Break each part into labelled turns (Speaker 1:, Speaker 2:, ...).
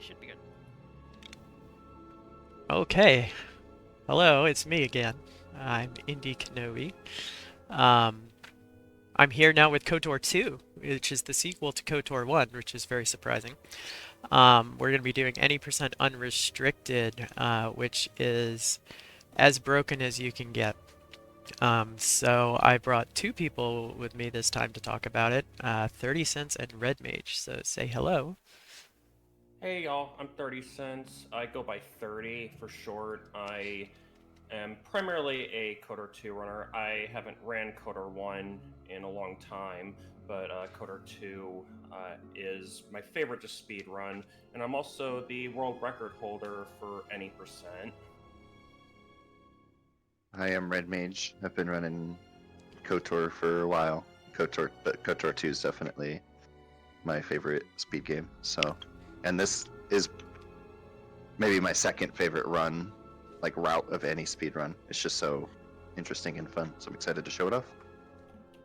Speaker 1: should be good.
Speaker 2: Okay. Hello, it's me again. I'm indykenobi. Um, I'm here now with KOTOR 2, which is the sequel to KOTOR 1, which is very surprising. We're going to be doing any percent unrestricted, which is as broken as you can get. So I brought two people with me this time to talk about it, 30 Cents and Red Mage. So say hello.
Speaker 3: Hey y'all, I'm 30 Cents. I go by 30 for short. I am primarily a Coder 2 runner. I haven't ran Coder 1 in a long time, but Coder 2 is my favorite to speed run, and I'm also the world record holder for any percent.
Speaker 4: I am Red Mage. I've been running KOTOR for a while. But KOTOR 2 is definitely my favorite speed game. So, and this is maybe my second favorite run, like route of any speed run. It's just so interesting and fun. So I'm excited to show it off.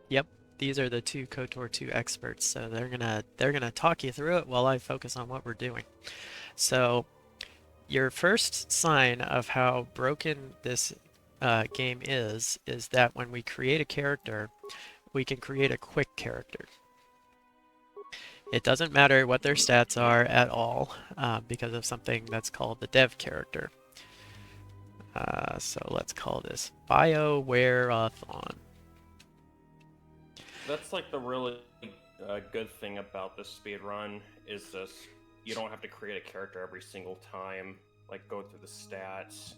Speaker 2: Yep, these are the two KOTOR 2 experts, so they're gonna talk you through it while I focus on what we're doing. So your first sign of how broken this game is that when we create a character, we can create a quick character. It doesn't matter what their stats are at all because of something that's called the dev character. So let's call this Biowareathon.
Speaker 3: That's like the really good thing about this speed run is this: you don't have to create a character every single time, like go through the stats.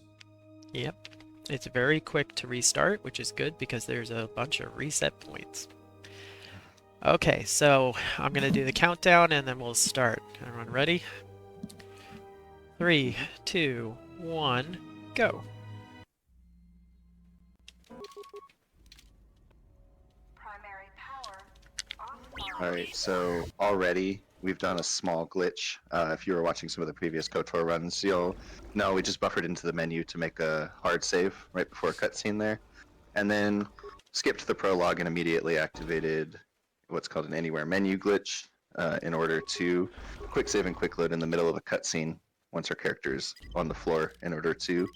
Speaker 2: Yep. It's very quick to restart, which is good because there's a bunch of reset points. Okay, so I'm going to do the countdown and then we'll start. Everyone ready? 3, 2, 1, go.
Speaker 4: Alright, so already we've done a small glitch. If you were watching some of the previous KOTOR runs, you'll know we just buffered into the menu to make a hard save right before a cutscene there. And then skipped the prologue and immediately activated what's called an anywhere menu glitch in order to quick save and quick load in the middle of a cutscene once our character's on the floor in order to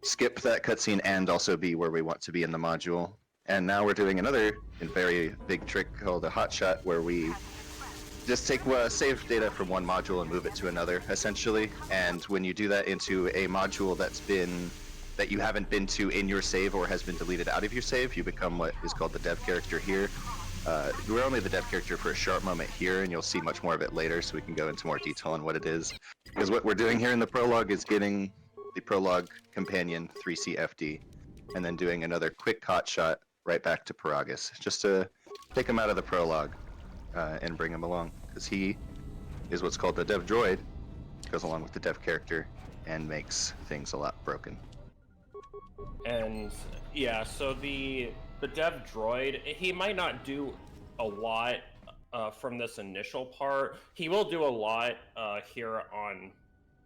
Speaker 4: skip that cutscene and also be where we want to be in the module. And now we're doing another very big trick called a hotshot, where we just take save data from one module and move it to another, essentially. And when you do that into a module that you haven't been to in your save or has been deleted out of your save, you become what is called the dev character here. We're only the dev character for a short moment here, and you'll see much more of it later, so we can go into more detail on what it is. Because what we're doing here in the prologue is getting the prologue companion 3CFD, and then doing another quick hotshot right back to Peragus, just to take him out of the prologue and bring him along, because he is what's called the dev droid, goes along with the dev character, and makes things a lot broken.
Speaker 3: And yeah, so the dev droid, he might not do a lot from this initial part. He will do a lot here on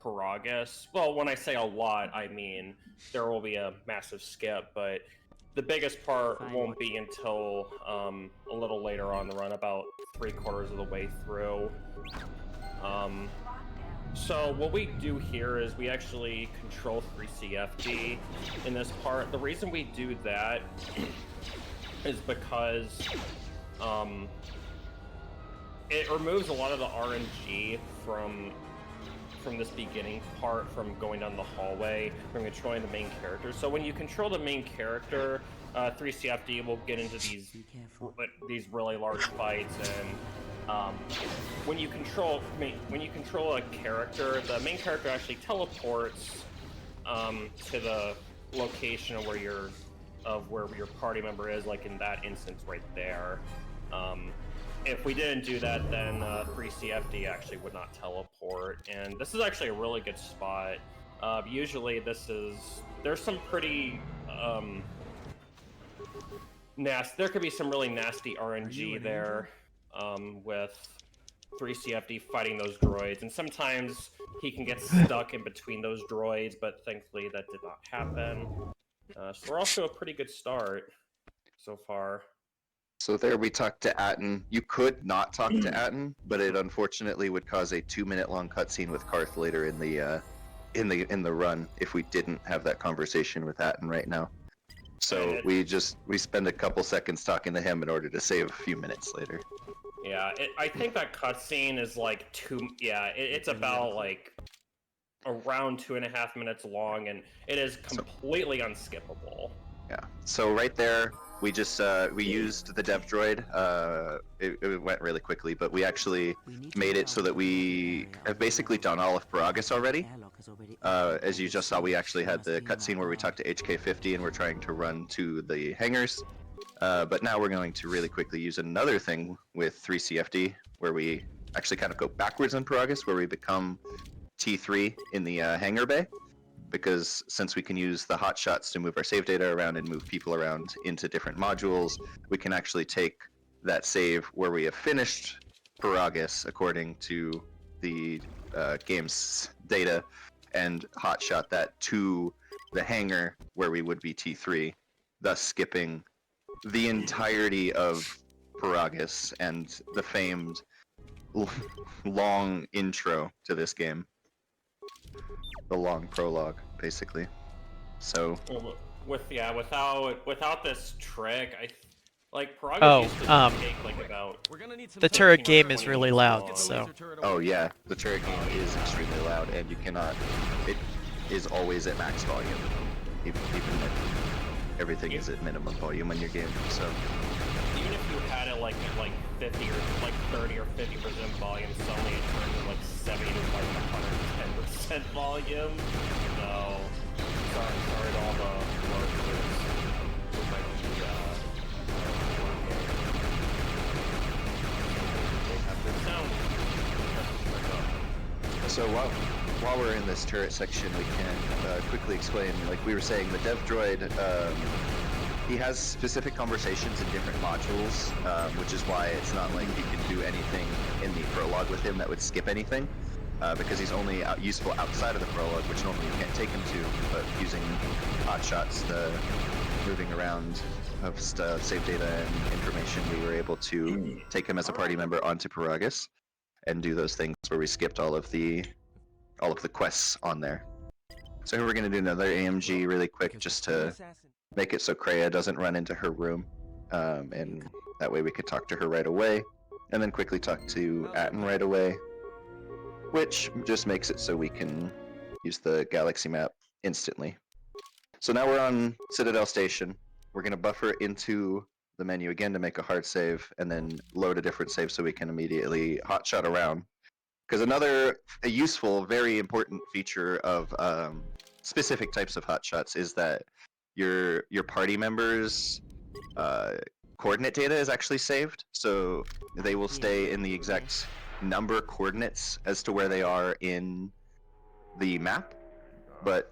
Speaker 3: Peragus. Well, when I say a lot, I mean there will be a massive skip, but the biggest part won't be until a little later on the run, about 3/4 of the way through. So what we do here is we actually control 3CFD in this part. The reason we do that is because it removes a lot of the RNG from this beginning part, from going down the hallway, from controlling the main character. So when you control the main character, 3CFD will get into these really large fights, and when you control a character, the main character actually teleports to the location of where your party member is, like in that instance right there. If we didn't do that, then 3CFD actually would not teleport, and this is actually a really good spot. Usually there's some pretty there could be some really nasty RNG there with 3CFD fighting those droids, and sometimes he can get stuck in between those droids, but thankfully that did not happen. So we're off to a pretty good start so far.
Speaker 4: So there we talked to Atten. You could not talk to Atten, but it unfortunately would cause a 2-minute long cutscene with Karth later in the run if we didn't have that conversation with Atten right now. So we spend a couple seconds talking to him in order to save a few minutes later.
Speaker 3: Yeah, I think that cutscene is like it's about like around 2.5 minutes long, and it is completely unskippable.
Speaker 4: Yeah. So right there, we just we used the dev droid. It went really quickly, but we actually made it so that we have basically done all of Peragus already. As you just saw, we actually had the cutscene where we talked to HK50 and we're trying to run to the hangars. But now we're going to really quickly use another thing with 3CFD, where we actually kind of go backwards in Peragus, where we become T3 in the hangar bay. Because since we can use the hotshots to move our save data around and move people around into different modules, we can actually take that save where we have finished Peragus according to the game's data and hotshot that to the hangar where we would be T3, thus skipping the entirety of Peragus and the famed long intro to this game. The long prologue, basically. So
Speaker 3: without this trick, Peragus used to take like about.
Speaker 2: The turret game is really loud, so.
Speaker 4: Oh yeah, the turret game is extremely loud, and you cannot. It is always at max volume, even if everything is at minimum volume in your game. So.
Speaker 3: Even if you had it like at 50 or 30 or 50% volume, suddenly it turns to like 70 to like 110% volume. No, sorry to all the workers who might be they have good sound.
Speaker 4: So while we're in this turret section, we can quickly explain. Like we were saying, the dev droid. He has specific conversations in different modules, which is why it's not like you can do anything in the prologue with him that would skip anything, because he's only useful outside of the prologue, which normally you can't take him to, but using hotshots, the moving around of stuff, save data and information, we were able to take him as a party member onto Peragus and do those things where we skipped all of the quests on there. So here we're going to do another AMG really quick just to make it so Kreia doesn't run into her room, and that way we could talk to her right away, and then quickly talk to Atten right away, which just makes it so we can use the galaxy map instantly. So now we're on Citadel Station. We're going to buffer into the menu again to make a hard save, and then load a different save so we can immediately hotshot around. Because a useful, very important feature of specific types of hotshots is that your party members' coordinate data is actually saved, so they will stay in the exact number coordinates as to where they are in the map, but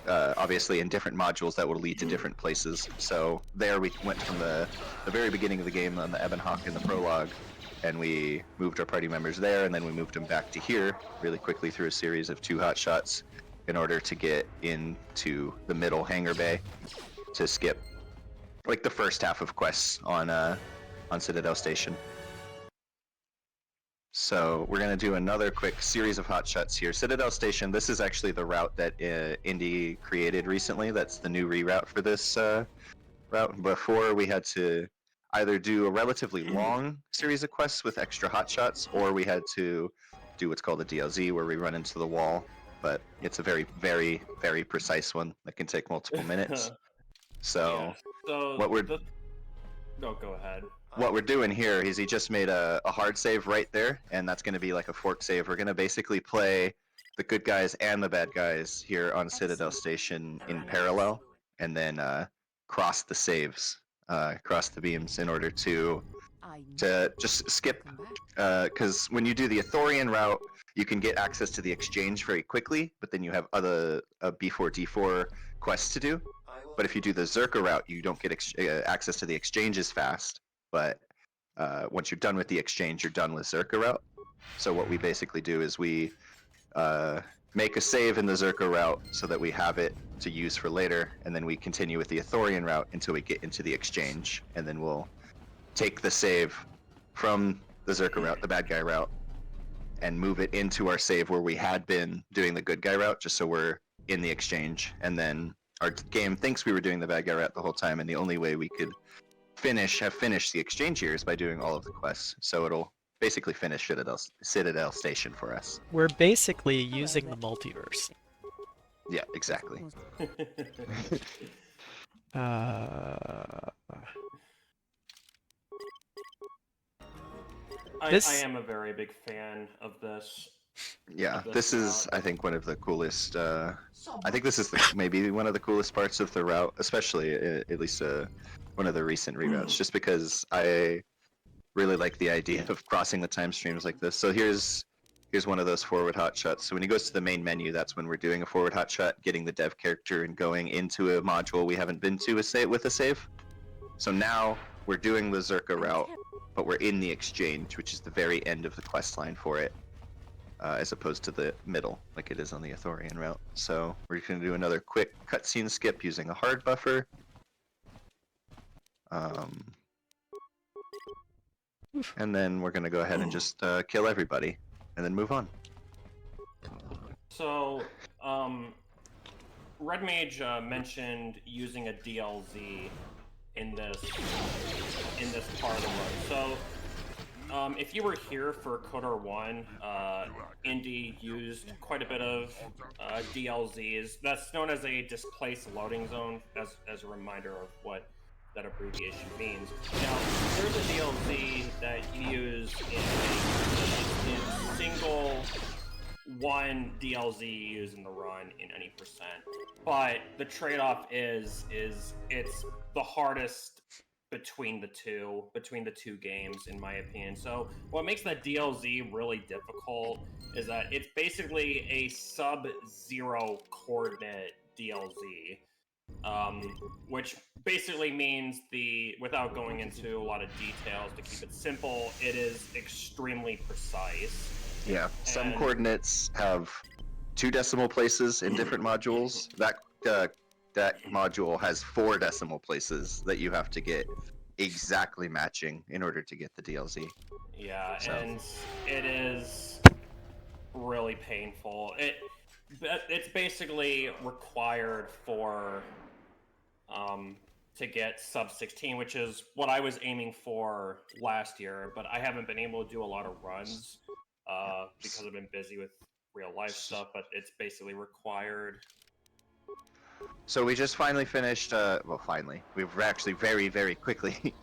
Speaker 4: obviously in different modules that will lead to different places. So there we went from the very beginning of the game on the Ebonhawk in the prologue, and we moved our party members there, and then we moved them back to here really quickly through a series of 2 hotshots in order to get into the middle hangar bay to skip like the first half of quests on Citadel Station. So we're gonna do another quick series of hotshots here. Citadel Station, this is actually the route that Indy created recently. That's the new reroute for this route. Before we had to either do a relatively long series of quests with extra hotshots, or we had to do what's called a DLZ, where we run into the wall. But it's a very, very, very precise one that can take multiple minutes. So,
Speaker 3: So
Speaker 4: what we're
Speaker 3: no, go ahead.
Speaker 4: What we're doing here is he just made a hard save right there, and that's going to be like a fork save. We're going to basically play the good guys and the bad guys here on Citadel Station in parallel, and then cross the saves, cross the beams in order to just skip. Because when you do the Athorian route, you can get access to the exchange very quickly, but then you have other B4 D4 quests to do. But if you do the Zerka route, you don't get access to the exchanges fast. But once you're done with the exchange, you're done with Zerka route. So what we basically do is we make a save in the Zerka route so that we have it to use for later, and then we continue with the Athorian route until we get into the exchange, and then we'll take the save from the Zerka route, the bad guy route, and move it into our save where we had been doing the good guy route, just so we're in the exchange. And then our game thinks we were doing the bad guy route the whole time, and the only way we could have finished the exchange here is by doing all of the quests. So it'll basically finish Citadel Station for us.
Speaker 2: We're basically using the multiverse.
Speaker 4: Yeah, exactly.
Speaker 3: I am a very big fan of this.
Speaker 4: Yeah, this is, I think, one of the coolest. I think this is maybe one of the coolest parts of the route, especially at least one of the recent reroutes, just because I really like the idea of crossing the time streams like this. So here's one of those forward hotshots. So when he goes to the main menu, that's when we're doing a forward hotshot, getting the dev character and going into a module we haven't been to with a save. So now we're doing the Zerka route, but we're in the exchange, which is the very end of the quest line for it, as opposed to the middle, like it is on the Athorian route. So we're going to do another quick cutscene skip using a hard buffer. And then we're going to go ahead and just kill everybody, and then move on.
Speaker 3: So, Red Mage mentioned using a DLZ in this part of the run. So, if you were here for KOTOR 1, Indy used quite a bit of DLZs. That's known as a displaced loading zone, as a reminder of what that abbreviation means. Now, there's a DLZ that you use in single one DLZ you use in the run in any percent. But the trade-off is it's the hardest between the two games, in my opinion. So what makes that DLZ really difficult is that it's basically a sub-zero coordinate DLZ. Which basically means without going into a lot of details to keep it simple, it is extremely precise.
Speaker 4: Yeah, some coordinates have 2 decimal places in different modules. That module has 4 decimal places that you have to get exactly matching in order to get the DLZ.
Speaker 3: Yeah, so. And it is really painful. It's basically required for to get sub 16, which is what I was aiming for last year, but I haven't been able to do a lot of runs because I've been busy with real life stuff, but it's basically required.
Speaker 4: So we just finally finished, we've actually very, very quickly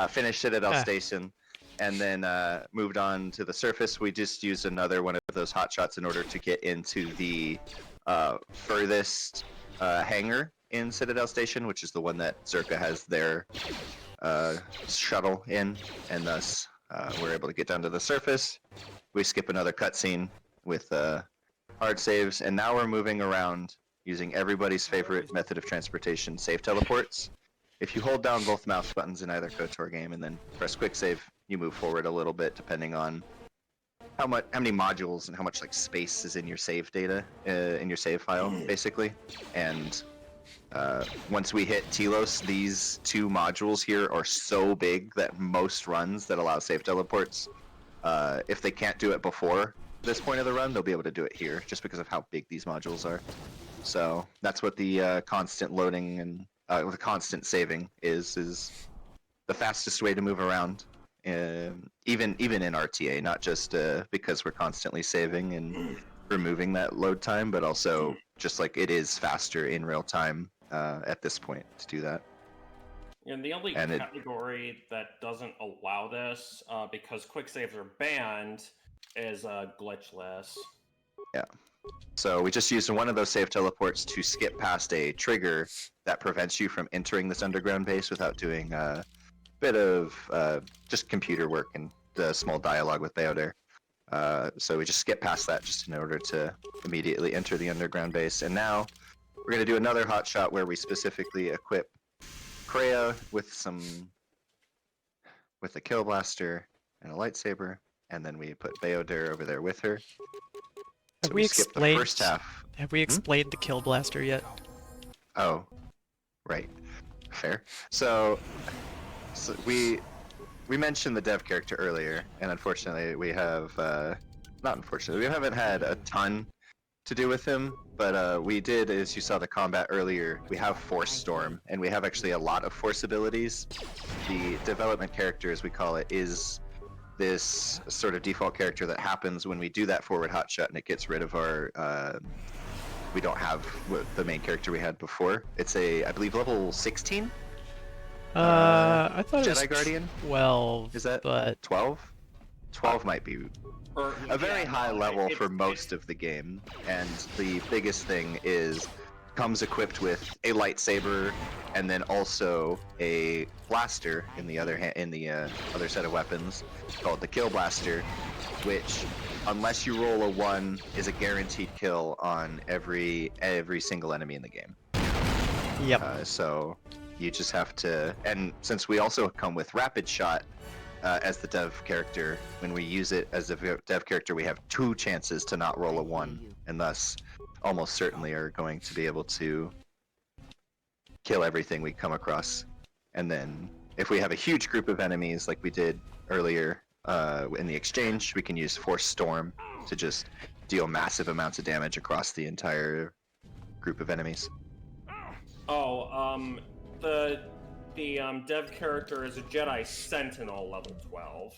Speaker 4: finished Citadel Station, and then moved on to the surface. We just used another one of those hotshots in order to get into the furthest hangar in Citadel Station, which is the one that Zerka has their shuttle in, and thus we're able to get down to the surface. We skip another cutscene with hard saves, and now we're moving around using everybody's favorite method of transportation, save teleports. If you hold down both mouse buttons in either KOTOR game and then press quick save, you move forward a little bit depending on how many modules and how much space is in your save data, in your save file, basically. And once we hit Telos, these 2 modules here are so big that most runs that allow save teleports, if they can't do it before this point of the run, they'll be able to do it here, just because of how big these modules are. So that's what the constant loading and the constant saving is the fastest way to move around, even in RTA, not just because we're constantly saving and removing that load time, but also just it is faster in real time at this point to do that.
Speaker 3: And the only category that doesn't allow this, because quick saves are banned, is glitchless.
Speaker 4: Yeah. So we just used one of those save teleports to skip past a trigger that prevents you from entering this underground base without doing a bit of just computer work and the small dialogue with Biowareathon. So we just skip past that just in order to immediately enter the underground base. And now we're going to do another hotshot where we specifically equip Kreia with a kill blaster and a lightsaber, and then we put Biowareathon over there with her. So we skip the first half.
Speaker 2: Have we explained the kill blaster yet?
Speaker 4: Oh, right. Fair. So we we mentioned the dev character earlier, and unfortunately we have, not unfortunately, we haven't had a ton to do with him, but we did, as you saw the combat earlier, we have Force Storm, and we have actually a lot of Force abilities. The development character, as we call it, is this sort of default character that happens when we do that forward hotshot, and it gets rid of our, we don't have the main character we had before. It's a, I believe, level 16?
Speaker 2: I thought it was
Speaker 4: Jedi Guardian?
Speaker 2: 12,
Speaker 4: Is that
Speaker 2: but
Speaker 4: 12? 12 might be
Speaker 3: Or,
Speaker 4: a very
Speaker 3: yeah,
Speaker 4: high
Speaker 3: no,
Speaker 4: level
Speaker 3: it's-
Speaker 4: for most of the game, and the biggest thing is comes equipped with a lightsaber and then also a blaster in the other other set of weapons called the Kill Blaster, which, unless you roll a 1, is a guaranteed kill on every single enemy in the game.
Speaker 2: yep.
Speaker 4: So you just have to, and since we also come with Rapid Shot as the dev character, when we use it as a dev character, we have 2 chances to not roll a 1, and thus almost certainly are going to be able to kill everything we come across. And then if we have a huge group of enemies like we did earlier in the exchange, we can use Force Storm to just deal massive amounts of damage across the entire group of enemies.
Speaker 3: Oh, the dev character is a Jedi Sentinel level 12,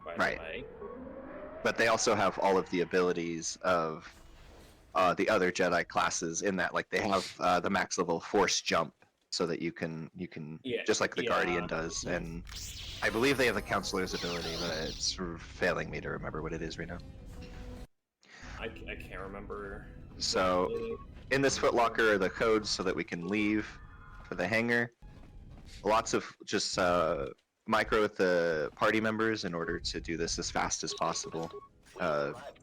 Speaker 3: by
Speaker 4: Right.
Speaker 3: the way.
Speaker 4: But they also have all of the abilities of the other Jedi classes in that, like they have the max level Force Jump, so that you can
Speaker 3: Yeah,
Speaker 4: just like the
Speaker 3: yeah.
Speaker 4: Guardian does, and I believe they have the Counselor's ability, but it's sort of failing me to remember what it is right now.
Speaker 3: I can't remember.
Speaker 4: So
Speaker 3: exactly.
Speaker 4: in this footlocker are the codes so that we can leave for the hangar. Lots of just micro with the party members in order to do this as fast as possible.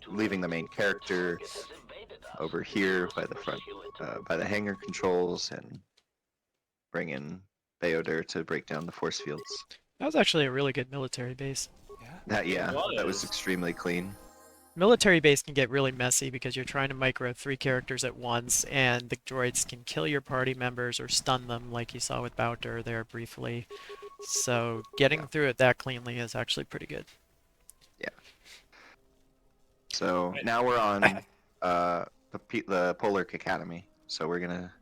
Speaker 4: Leaving the main character over here by the front, by the hangar controls, and bring in Beoder to break down the force fields.
Speaker 2: That was actually a really good military base.
Speaker 4: That
Speaker 3: It
Speaker 4: that was
Speaker 3: was.
Speaker 4: extremely clean.
Speaker 2: Military base can get really messy because you're trying to micro 3 characters at once, and the droids can kill your party members or stun them, like you saw with Bowder there briefly. So getting through it that cleanly is actually pretty good.
Speaker 4: So now we're on the Polar Academy. So we're gonna.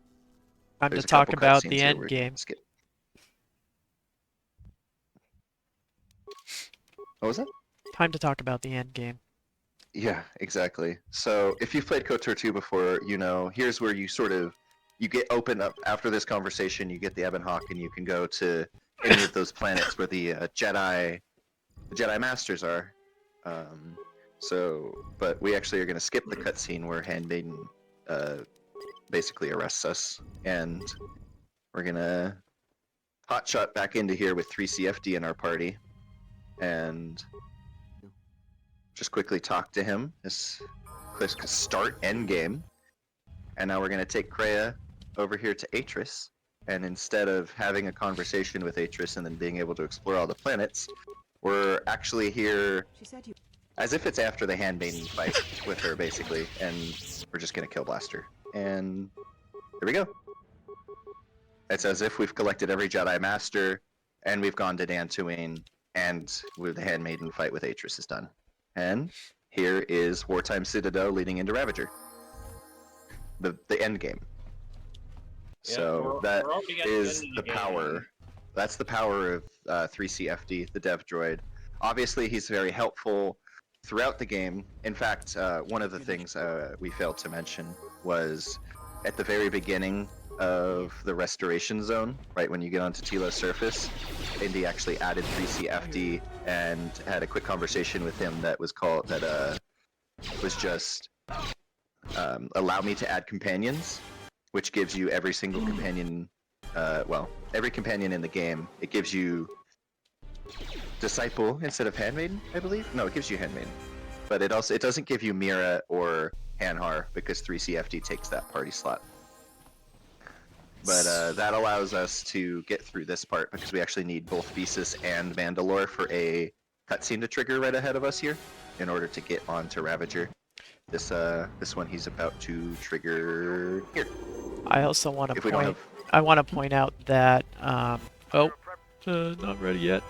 Speaker 2: Time to
Speaker 4: There's a
Speaker 2: talk
Speaker 4: couple
Speaker 2: about the
Speaker 4: cutscenes here
Speaker 2: end
Speaker 4: we're gonna
Speaker 2: game.
Speaker 4: skip. What was that?
Speaker 2: Time to talk about the end game.
Speaker 4: Yeah, exactly. So if you've played KOTOR 2 before, you know, here's where you get open up after this conversation, you get the Ebon Hawk, and you can go to any of those planets where the Jedi Masters are. But we actually are going to skip the cutscene where Handmaiden basically arrests us, and we're going to hotshot back into here with 3CFD in our party, and just quickly talk to him. Just click start endgame, and now we're going to take Kreia over here to Atris, and instead of having a conversation with Atris and then being able to explore all the planets, we're actually here as if it's after the Handmaiden fight with her, basically, and we're just going to kill Blaster. And here we go. It's as if we've collected every Jedi Master, and we've gone to Dantooine, and with the Handmaiden fight with Atris is done. And here is Wartime Citadel leading into Ravager. The end game.
Speaker 3: Yeah,
Speaker 4: So
Speaker 3: we're
Speaker 4: that
Speaker 3: already at the
Speaker 4: is
Speaker 3: end of
Speaker 4: the
Speaker 3: the game.
Speaker 4: power. That's the power of 3CFD, the dev droid. Obviously, he's very helpful throughout the game. In fact, one of the things we failed to mention was at the very beginning of the restoration zone, right when you get onto Tilo's surface, Indy actually added 3CFD and had a quick conversation with him that was just allow me to add companions, which gives you every single companion, every companion in the game. It gives you Disciple instead of Handmaiden, I believe. No, it gives you Handmaiden, but it doesn't give you Mira or Hanhar because 3CFD takes that party slot. But that allows us to get through this part because we actually need both Visas and Mandalore for a cutscene to trigger right ahead of us here in order to get onto Ravager. This one he's about to trigger here.
Speaker 2: I also want
Speaker 4: If
Speaker 2: to
Speaker 4: we don't
Speaker 2: point.
Speaker 4: have,
Speaker 2: I want to point out that. Not ready yet.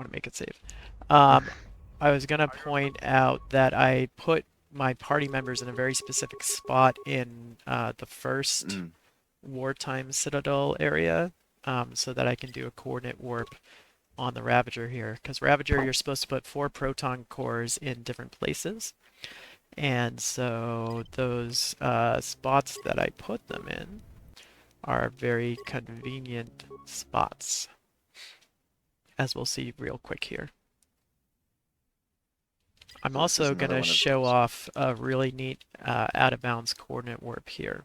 Speaker 2: want to make it save. I was gonna point out that I put my party members in a very specific spot in the first
Speaker 4: Mm.
Speaker 2: wartime Citadel area, so that I can do a coordinate warp on the Ravager here. Because Ravager, you're supposed to put 4 proton cores in different places. And so those spots that I put them in are very convenient spots, as we'll see real quick here. I'm
Speaker 4: So this is
Speaker 2: also
Speaker 4: another
Speaker 2: going to
Speaker 4: one of
Speaker 2: show
Speaker 4: those.
Speaker 2: off a really neat out-of-bounds coordinate warp here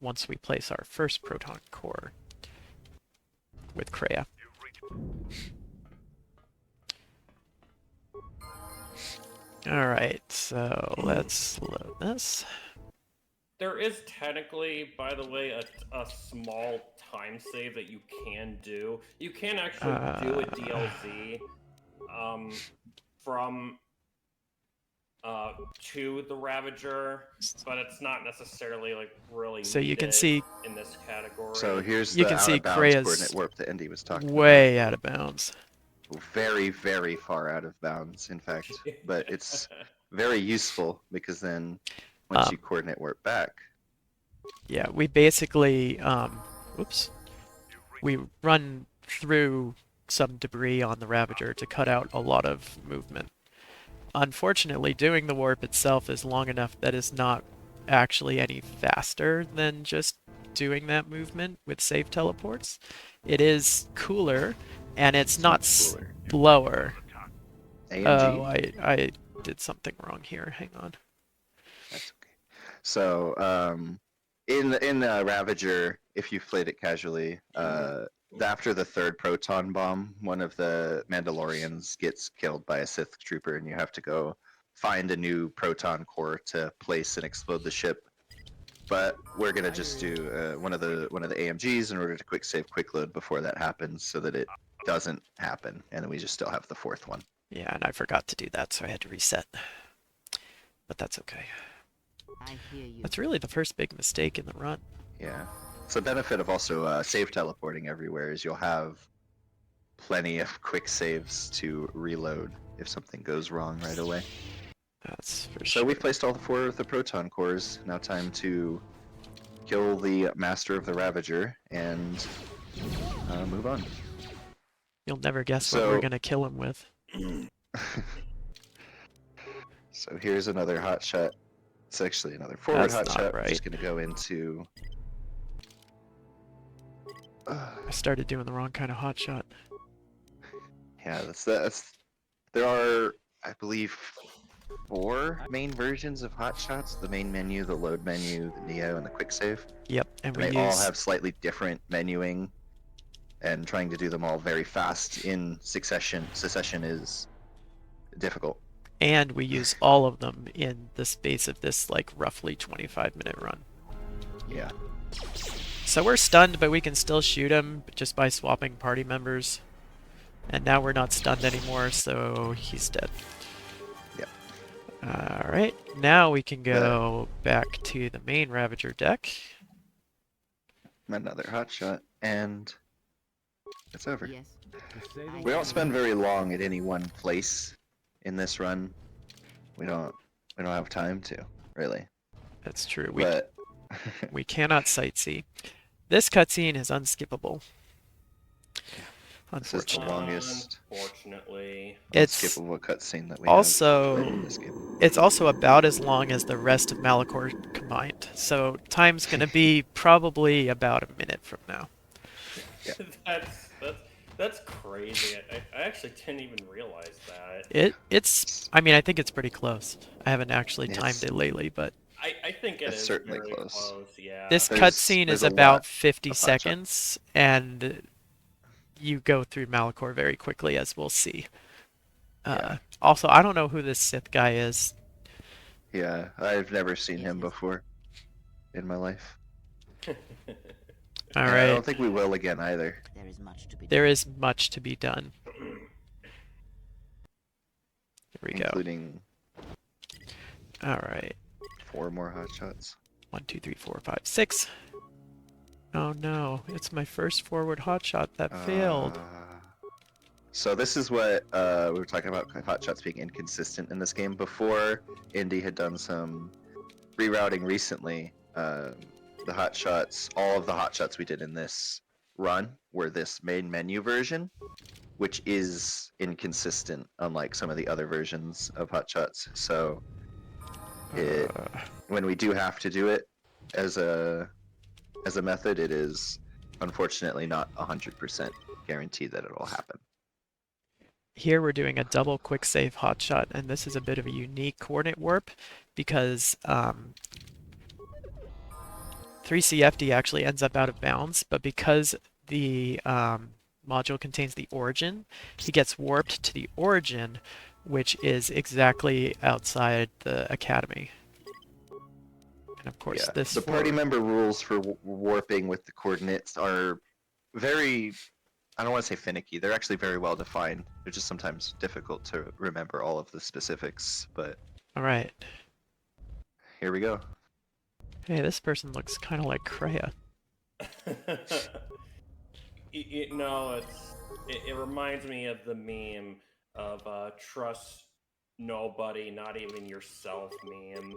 Speaker 2: once we place our first proton core with Kreia. Alright, so let's load this.
Speaker 3: There is technically, by the way, a small time save that you can do. You can actually do a DLZ from to the Ravager, but it's not necessarily like really
Speaker 2: So you can
Speaker 3: needed
Speaker 2: see
Speaker 3: in this category.
Speaker 4: So here's
Speaker 2: You
Speaker 4: the
Speaker 2: can see
Speaker 4: out-of-bounds
Speaker 2: Kreia's
Speaker 4: coordinate warp that Indy was talking
Speaker 2: way out of bounds.
Speaker 4: about. Very, very far out of bounds, in fact. But it's very useful because then once you coordinate warp back,
Speaker 2: Yeah, we basically, whoops, we run through some debris on the Ravager to cut out a lot of movement. Unfortunately, doing the warp itself is long enough that it's not actually any faster than just doing that movement with safe teleports. It is cooler, and it's not
Speaker 4: much cooler.
Speaker 2: slower.
Speaker 4: AMG.
Speaker 2: Oh, I did something wrong here. Hang on.
Speaker 4: That's okay. So, in the Ravager, if you've played it casually, after the 3rd proton bomb, one of the Mandalorians gets killed by a Sith trooper, and you have to go find a new proton core to place and explode the ship. But we're gonna just do one of the AMGs in order to quick save, quick load before that happens, so that it doesn't happen, and then we just still have the 4th one.
Speaker 2: Yeah, and I forgot to do that, so I had to reset. But that's okay.
Speaker 1: I hear you.
Speaker 2: That's really the first big mistake in the run.
Speaker 4: Yeah. So the benefit of also save teleporting everywhere is you'll have plenty of quick saves to reload if something goes wrong right away.
Speaker 2: That's for
Speaker 4: So
Speaker 2: sure.
Speaker 4: we've placed all 4 of the proton cores. Now time to kill the master of the Ravager and move on.
Speaker 2: You'll never guess what we're
Speaker 4: So-
Speaker 2: gonna kill him with.
Speaker 4: So here's another hot shot. It's actually another forward
Speaker 2: That's
Speaker 4: hot
Speaker 2: not
Speaker 4: shot.
Speaker 2: right.
Speaker 4: Just gonna go into.
Speaker 2: I started doing the wrong kind of hot shot.
Speaker 4: Yeah, that's. There are, I believe, 4 main versions of hot shots: the main menu, the load menu, the Neo, and the quick save.
Speaker 2: Yep, and
Speaker 4: And
Speaker 2: we
Speaker 4: they all
Speaker 2: use
Speaker 4: have slightly different menuing, and trying to do them all very fast in succession is difficult.
Speaker 2: and we use all of them in the space of this like roughly 25-minute run.
Speaker 4: Yeah.
Speaker 2: So we're stunned, but we can still shoot him just by swapping party members. And now we're not stunned anymore, so he's dead.
Speaker 4: Yep.
Speaker 2: Alright, now we can go back to the main Ravager deck.
Speaker 4: Another hot shot, and it's over.
Speaker 1: Yes.
Speaker 4: We don't spend very long at any one place in this run. We don't have time to, really.
Speaker 2: That's true.
Speaker 4: But
Speaker 2: We cannot sightsee. This cutscene is unskippable.
Speaker 4: this is the
Speaker 2: Unfortunately.
Speaker 4: longest
Speaker 3: Unfortunately.
Speaker 2: It's
Speaker 4: unskippable cutscene that we
Speaker 2: also-
Speaker 4: have in this game.
Speaker 2: It's also about as long as the rest of Malachor combined. So time's gonna be probably about a minute from now.
Speaker 3: That's crazy. I actually didn't even realize that.
Speaker 2: I mean, I think it's pretty close. I haven't actually
Speaker 4: Yes.
Speaker 2: timed it lately, but
Speaker 3: I think it
Speaker 4: It's
Speaker 3: is
Speaker 4: certainly
Speaker 3: very
Speaker 4: close.
Speaker 3: Yeah.
Speaker 2: this
Speaker 4: There's-
Speaker 2: cutscene
Speaker 4: there's
Speaker 2: is
Speaker 4: a lot
Speaker 2: about 50
Speaker 4: of hot shots.
Speaker 2: seconds, and you go through Malachor very quickly, as we'll see.
Speaker 4: Yeah.
Speaker 2: Also, I don't know who this Sith guy is.
Speaker 4: Yeah, I've never seen him before in my life.
Speaker 2: All
Speaker 4: And I
Speaker 2: right,
Speaker 4: don't think we will again either.
Speaker 1: There is much to be
Speaker 2: there
Speaker 1: done.
Speaker 2: is much to be done. Here we go.
Speaker 4: Including
Speaker 2: All right.
Speaker 4: 4 more hot shots.
Speaker 2: 1, 2, 3, 4, 5, 6. Oh no, it's my first forward hotshot that failed.
Speaker 4: So this is what we were talking about hotshots being inconsistent in this game. Before, Indy had done some rerouting recently. The hotshots, all of the hotshots we did in this run were this main menu version, which is inconsistent, unlike some of the other versions of hotshots. So when we do have to do it as a method, it is unfortunately not 100% guaranteed that it'll happen.
Speaker 2: Here we're doing a double quick save hotshot, and this is a bit of a unique coordinate warp because 3CFD actually ends up out of bounds, but because the module contains the origin, he gets warped to the origin, which is exactly outside the academy. And of course,
Speaker 4: Yeah,
Speaker 2: this
Speaker 4: the party member rules for warping with the coordinates are very, I don't want to say finicky, they're actually very well defined. They're just sometimes difficult to remember all of the specifics, but
Speaker 2: All right.
Speaker 4: here we go.
Speaker 2: Hey, this person looks kind of like Kreia.
Speaker 3: No, it reminds me of the meme of trust nobody, not even yourself meme.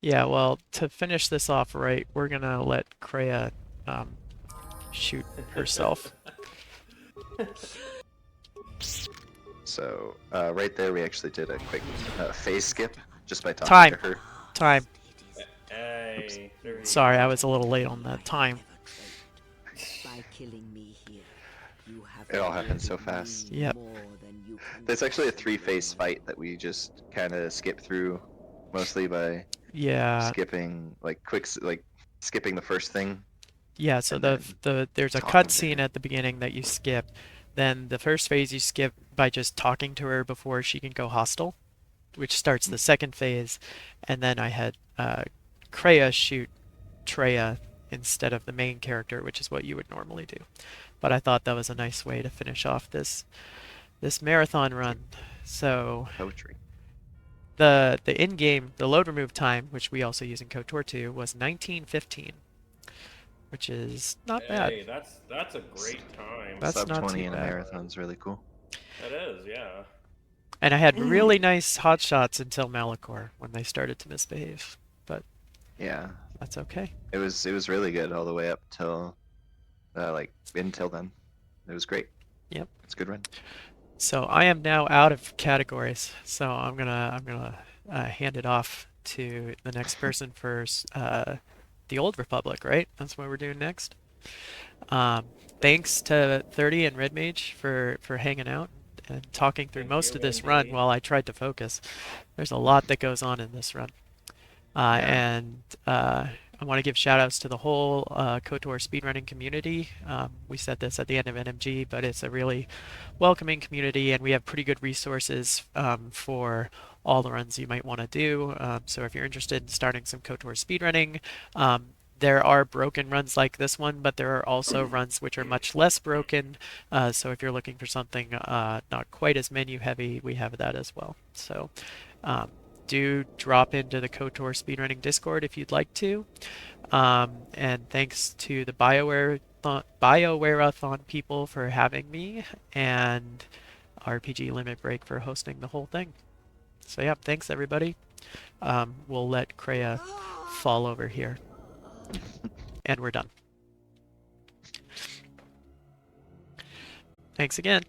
Speaker 2: Yeah, well, to finish this off right, we're gonna let Kreia shoot herself.
Speaker 4: So right there, we actually did a quick phase skip just by talking
Speaker 2: Time.
Speaker 4: to her.
Speaker 2: Time.
Speaker 3: Hey, there you
Speaker 2: Sorry,
Speaker 3: go.
Speaker 2: I was a little late on that time.
Speaker 1: By killing me here, you have
Speaker 4: It all happened so
Speaker 1: rewarded me
Speaker 4: fast.
Speaker 2: Yep.
Speaker 1: more than you can
Speaker 4: There's actually a
Speaker 1: possibly
Speaker 4: 3-phase
Speaker 1: know.
Speaker 4: fight that we just kind of skip through, mostly by
Speaker 2: Yeah.
Speaker 4: skipping skipping the first thing.
Speaker 2: Yeah, so
Speaker 4: And
Speaker 2: there's a
Speaker 4: talking to
Speaker 2: cutscene
Speaker 4: her.
Speaker 2: at the beginning that you skip. Then the first phase you skip by just talking to her before she can go hostile, which starts the second phase. And then I had Kreia shoot Treya instead of the main character, which is what you would normally do. But I thought that was a nice way to finish off this marathon run. So
Speaker 4: Poetry.
Speaker 2: the in-game, the load remove time, which we also use in KOTOR 2, was 19:15, which is not bad.
Speaker 3: Hey, that's a great time.
Speaker 2: That's
Speaker 4: Sub
Speaker 2: not
Speaker 4: 20
Speaker 2: too
Speaker 4: in a
Speaker 2: bad.
Speaker 4: marathon's really cool.
Speaker 3: That is, yeah.
Speaker 2: And I had really nice hot shots until Malachor when they started to misbehave. But
Speaker 4: Yeah,
Speaker 2: that's okay.
Speaker 4: it was really good all the way up till until then. It was great.
Speaker 2: Yep.
Speaker 4: It's a good run.
Speaker 2: So I am now out of categories. So I'm gonna hand it off to the next person for the Old Republic, right? That's what we're doing next. Thanks to 30 and Red Mage for hanging out and talking through
Speaker 3: Thank
Speaker 2: most
Speaker 3: you,
Speaker 2: of this run
Speaker 3: Indy.
Speaker 2: while I tried to focus. There's a lot that goes on in this run. And I want to give shout outs to the whole KOTOR speedrunning community. We said this at the end of NMG, but it's a really welcoming community, and we have pretty good resources for all the runs you might want to do. So if you're interested in starting some KOTOR speedrunning, there are broken runs like this one, but there are also runs which are much less broken. So if you're looking for something not quite as menu heavy, we have that as well. So do drop into the KOTOR speedrunning Discord if you'd like to. And thanks to the Biowareathon people for having me, and RPG Limit Break for hosting the whole thing. So yeah, thanks everybody. We'll let Kreia fall over here. And we're done. Thanks again.